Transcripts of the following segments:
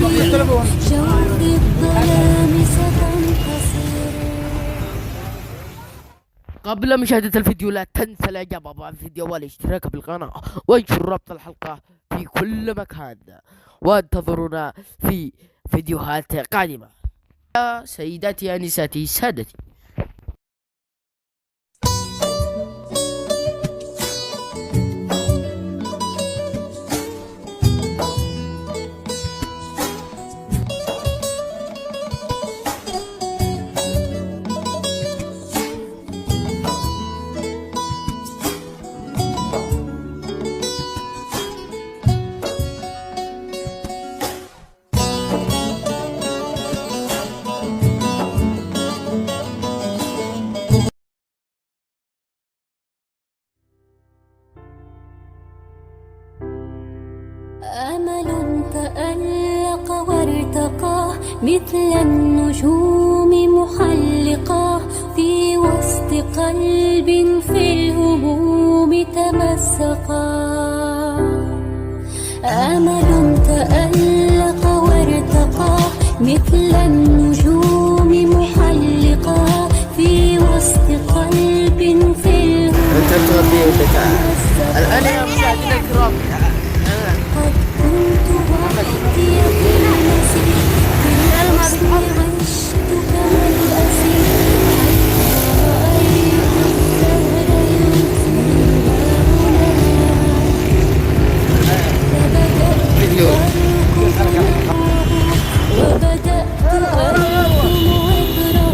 جوف الظلام ستنتصر. قبل مشاهدة الفيديو لا تنسى الاعجاب بالفيديو والاشتراك بالقناة وانشر رابط الحلقة في كل مكان، وانتظرونا في فيديوهات قادمة. يا سيداتي انساتي سادتي، أمل تألق وارتقى مثل النجوم محلقا في وسط قلب في الهموم تمسقا. أمل تألق وارتقى مثل النجوم محلقا في وسط قلب في الهموم تمسقا. الآن يا مشاهدينا الكرام، قد كنت وحدي في المسير في الحزن عشت كما الأسير حتى رأيت الزهر ينثني فبدأت أركض وأبرأ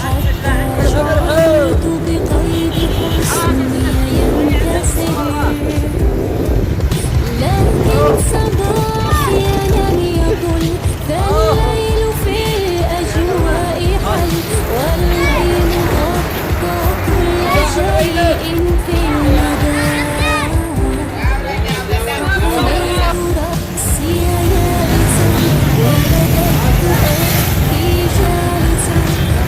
حتى شعرت بقيد حسني ينكسر. لكن صباحي لم يطل فالليل في الأجواء حل والليل غطى كل شيء في المدى. حملت رأسي يائسا وبدأت أبكي جالسا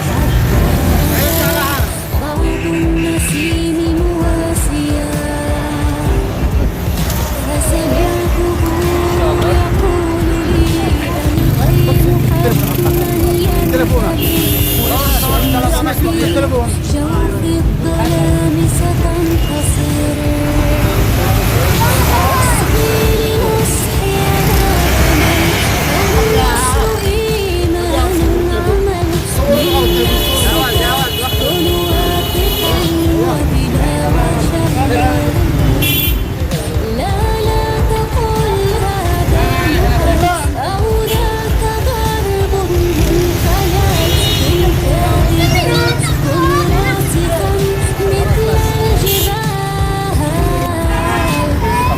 حتى بعض النسيم مواسيا فسمعته يقول لي الغيب حتما ينتهي والشمس في جوف الظلام ستنتصر. أصغي لنصحي أنا أمل فالنصر إيمان عمل من نفسك كن واثقا وبلا وجل. لا تقل هذا محال أو ذاك ضرب من خيال. كن كاذبا كن واثقا مثل الجبال.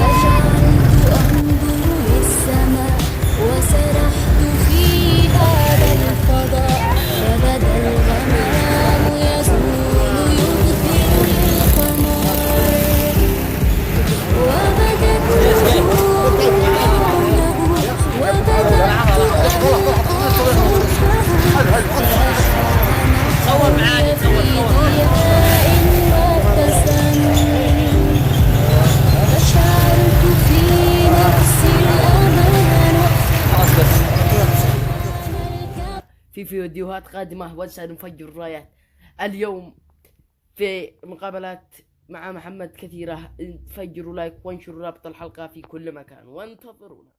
فجعلت أنظر للسماء وسرحت في هذا الفضاء فبدا الغمام يزول يظهر للقمر وبدت نجوم حوله وبدأت ألقى حبها فأشعل في ضياء وابتسم. فشعرت في نفسي الأمان. في فيديوهات قادمة وسنفجر الرايات. اليوم في مقابلات مع محمد كثيرة، فجروا لايك وانشروا رابط الحلقة في كل مكان وانتظرونا.